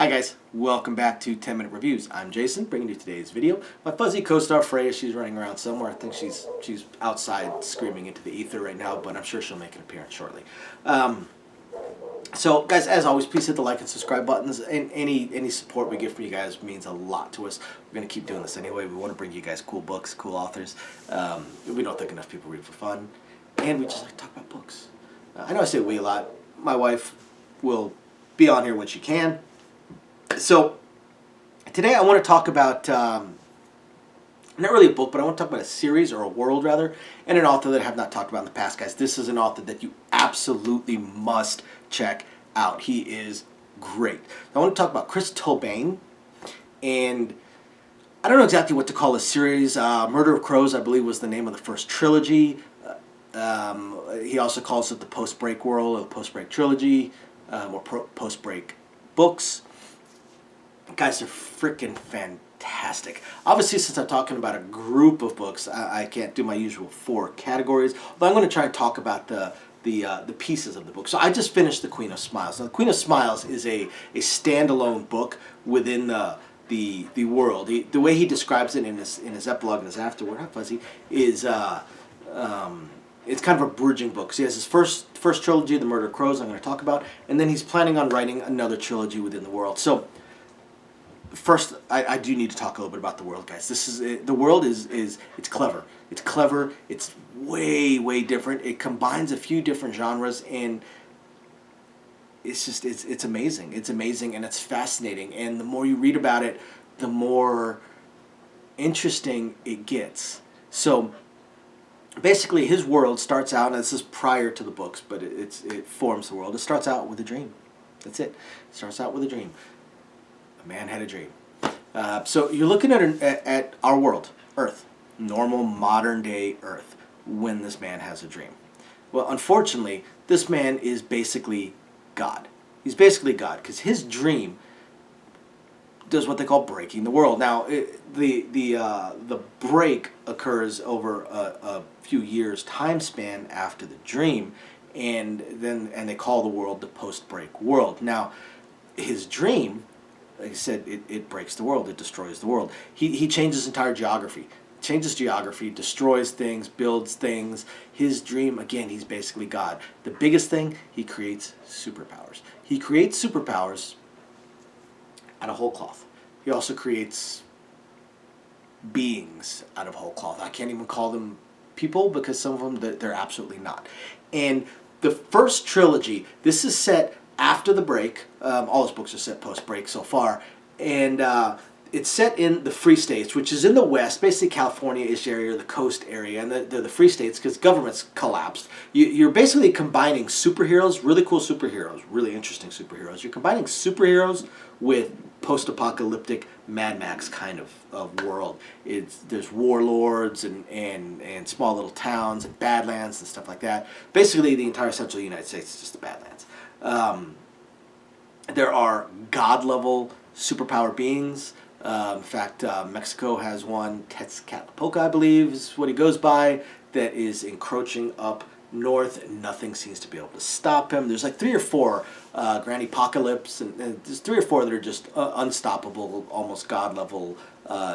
Hi guys, welcome back to 10 Minute Reviews. I'm Jason, bringing you today's video. My fuzzy co-star Freya, she's running around somewhere. I think she's outside screaming into the ether right now, but I'm sure she'll make an appearance shortly. So guys, as always, please hit the like and subscribe buttons. And any support we get from you guys means a lot to us. We're going to keep doing this anyway. We want to bring you guys cool books, cool authors. We don't think enough people read for fun. And we just like to talk about books. I know I say we a lot. My wife will be on here when she can. So, today I want to talk about, not really a book, but I want to talk about a series, or a world rather, and an author that I have not talked about in the past, guys. This is an author that you absolutely must check out. He is great. I want to talk about Chris Tullbane, and I don't know exactly what to call this series. Murder of Crows, I believe, was the name of the first trilogy. He also calls it the Post-Break World, or the Post-Break Trilogy, or Post-Break Books. Guys, they're freaking fantastic. Obviously, since I'm talking about a group of books, I can't do my usual 4 categories, but I'm going to try and talk about the pieces of the book. So I just finished The Queen of Smiles. Now, The Queen of Smiles is a standalone book within the world. The way he describes it in his epilogue and his afterword, fuzzy, is it's kind of a bridging book. So he has his first trilogy, The Murder of Crows, I'm going to talk about, and then he's planning on writing another trilogy within the world. So first, I do need to talk a little bit about the world, guys. The world is it's clever. It's clever. It's way different. It combines a few different genres, and it's amazing. It's amazing, and it's fascinating. And the more you read about it, the more interesting it gets. So basically, his world starts out, and this is prior to the books, but it forms the world. It starts out with a dream. That's it. It starts out with a dream. A man had a dream. So you're looking at our world, Earth, normal modern day Earth, when this man has a dream. Well, unfortunately, this man is basically God. He's basically God, because his dream does what they call breaking the world. Now, the break occurs over a few years time span after the dream, and they call the world the post-break world. Now, his dream, like I said, it breaks the world. It destroys the world. He changes entire geography. Changes geography, destroys things, builds things. His dream, again, he's basically God. The biggest thing, he creates superpowers. He creates superpowers out of whole cloth. He also creates beings out of whole cloth. I can't even call them people, because some of them, they're absolutely not. And the first trilogy, this is set after the break. All his books are set post-break so far, and it's set in the Free States, which is in the West, basically California-ish area, or the coast area, and they're the Free States because government's collapsed. You're basically combining superheroes, really cool superheroes, really interesting superheroes. You're combining superheroes with post-apocalyptic Mad Max kind of world. There's warlords and small little towns and badlands and stuff like that. Basically, the entire central United States is just the badlands. There are God-level superpower beings. In fact, Mexico has one, Tezcatlipoca, I believe, is what he goes by, that is encroaching up north. Nothing seems to be able to stop him. There's like 3 or 4 Grand Apocalypse, and there's 3 or 4 that are just unstoppable, almost God-level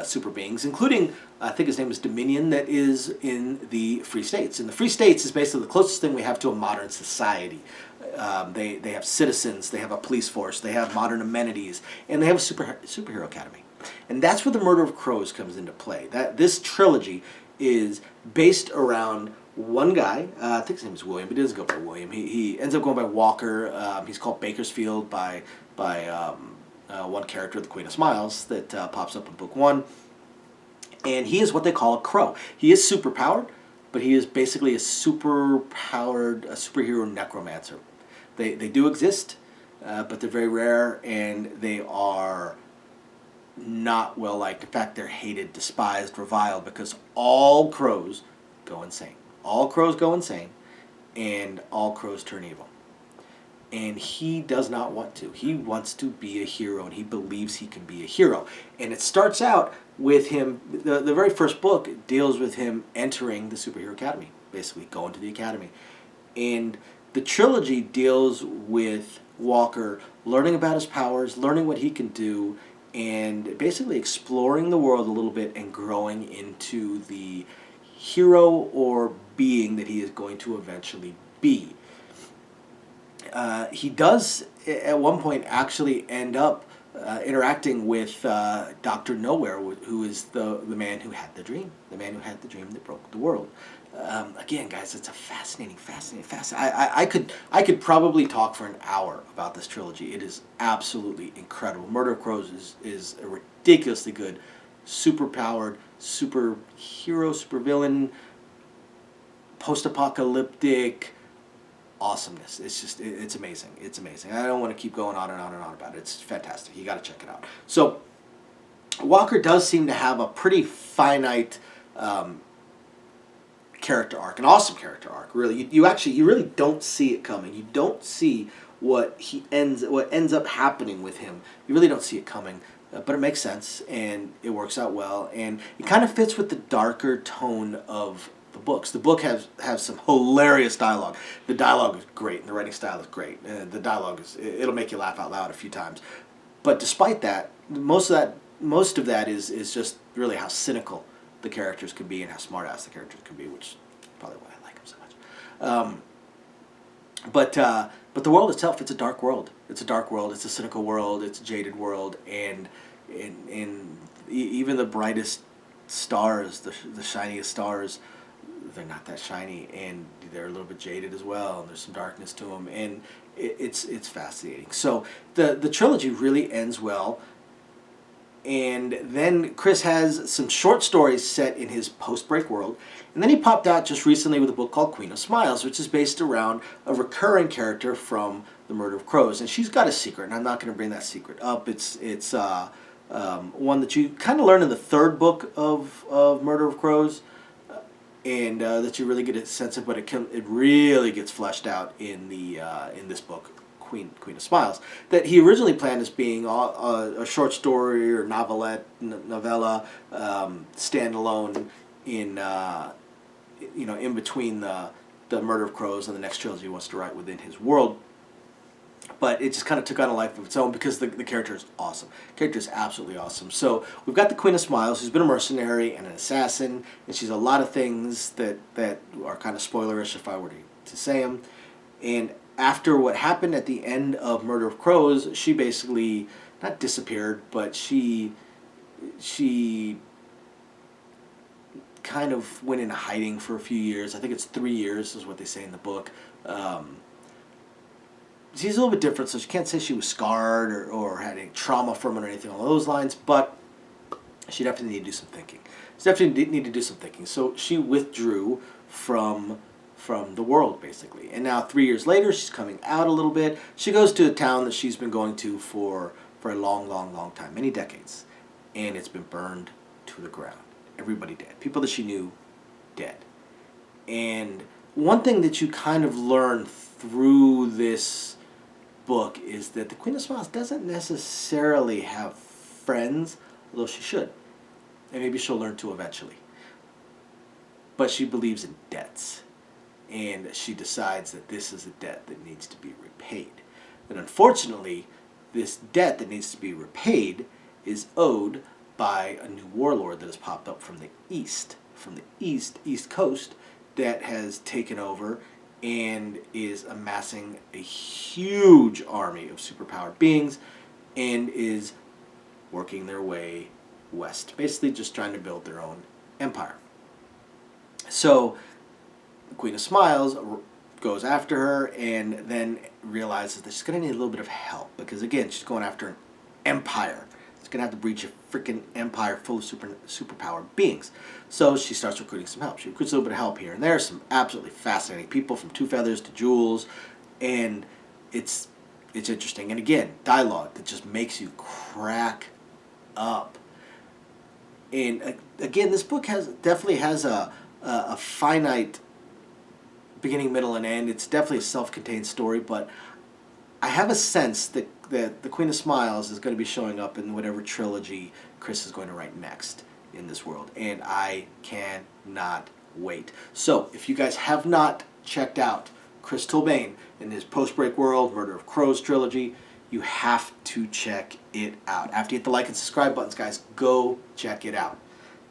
super beings, including, I think his name is Dominion, that is in the Free States. And the Free States is basically the closest thing we have to a modern society. They have citizens, they have a police force, they have modern amenities, and they have a superhero academy. And that's where the Murder of Crows comes into play. This trilogy is based around one guy. I think his name is William, but he doesn't go by William. He ends up going by Walker. He's called Bakersfield by one character, the Queen of Smiles, that pops up in book 1. And he is what they call a crow. He is superpowered, but he is basically a superhero necromancer. They do exist, but they're very rare, and they are not well liked. In fact, they're hated, despised, reviled, because all crows go insane. All crows go insane, and all crows turn evil. And he does not want to. He wants to be a hero, and he believes he can be a hero. And it starts out with him, the very first book deals with him entering the Superhero Academy, basically going to the academy. And the trilogy deals with Walker learning about his powers, learning what he can do, and basically exploring the world a little bit and growing into the hero or being that he is going to eventually be. He does at one point actually end up interacting with Dr. Nowhere, who is the man who had the dream, that broke the world. Again, guys, it's a fascinating. I could probably talk for an hour about this trilogy. It is absolutely incredible. Murder of Crows is a ridiculously good, super powered, super hero, super villain, post-apocalyptic awesomeness. It's amazing. It's amazing. I don't want to keep going on and on and on about it. It's fantastic. You got to check it out. So Walker does seem to have a pretty finite character arc, an awesome character arc. Really, you really don't see it coming. You don't see what ends up happening with him. You really don't see it coming. But it makes sense, and it works out well, and it kind of fits with the darker tone of the books. The book has some hilarious dialogue. The dialogue is great, and the writing style is great. The dialogue it'll make you laugh out loud a few times. But despite that, most of that is just really how cynical the characters can be and how smart ass the characters can be, which is probably why I like them so much. But the world itself, it's a dark world. It's a dark world. It's a cynical world. It's a jaded world, and even the brightest stars, the shiniest stars, they're not that shiny, and they're a little bit jaded as well. And there's some darkness to them, and it's fascinating. So the trilogy really ends well. And then Chris has some short stories set in his post-break world. And then he popped out just recently with a book called Queen of Smiles, which is based around a recurring character from The Murder of Crows. And she's got a secret, and I'm not going to bring that secret up. It's one that you kind of learn in the third book of Murder of Crows, and that you really get a sense of, but it really gets fleshed out in this book, Queen of Smiles, that he originally planned as being a short story or novella, standalone in between the Murder of Crows and the next trilogy he wants to write within his world. But it just kind of took on a life of its own because the character is awesome. The character is absolutely awesome. So we've got the Queen of Smiles, who's been a mercenary and an assassin, and she's a lot of things that are kind of spoilerish if I were to say them. And after what happened at the end of Murder of Crows, she basically not disappeared, but she kind of went into hiding for a few years. I think it's 3 years is what they say in the book. She's a little bit different, so she can't say she was scarred or had any trauma from it or anything along those lines, but she definitely needed to do some thinking. So she withdrew from the world, basically. And now 3 years later, she's coming out a little bit. She goes to a town that she's been going to for a long time, many decades. And it's been burned to the ground. Everybody dead. People that she knew, dead. And one thing that you kind of learn through this book is that the Queen of Smiles doesn't necessarily have friends, although she should. And maybe she'll learn to eventually. But she believes in debts. And she decides that this is a debt that needs to be repaid. And unfortunately, this debt that needs to be repaid is owed by a new warlord that has popped up from the east coast, that has taken over and is amassing a huge army of superpowered beings and is working their way west, basically just trying to build their own empire. So the Queen of Smiles goes after her and then realizes that she's going to need a little bit of help because, again, she's going after an empire. She's going to have to breach a freaking empire full of superpowered beings. So she starts recruiting some help. She recruits a little bit of help here and there, some absolutely fascinating people from Two Feathers to Jules, and it's interesting. And again, dialogue that just makes you crack up. And again, this book definitely has a finite beginning, middle, and end. It's definitely a self-contained story, but I have a sense that the Queen of Smiles is going to be showing up in whatever trilogy Chris is going to write next in this world, and I cannot wait. So, if you guys have not checked out Chris Tullbane in his Post-Break World, Murder of Crows trilogy. You have to check it out. After you hit the like and subscribe buttons, guys, go check it out.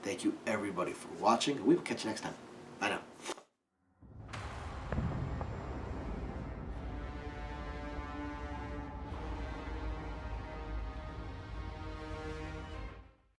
Thank you, everybody, for watching. We will catch you next time.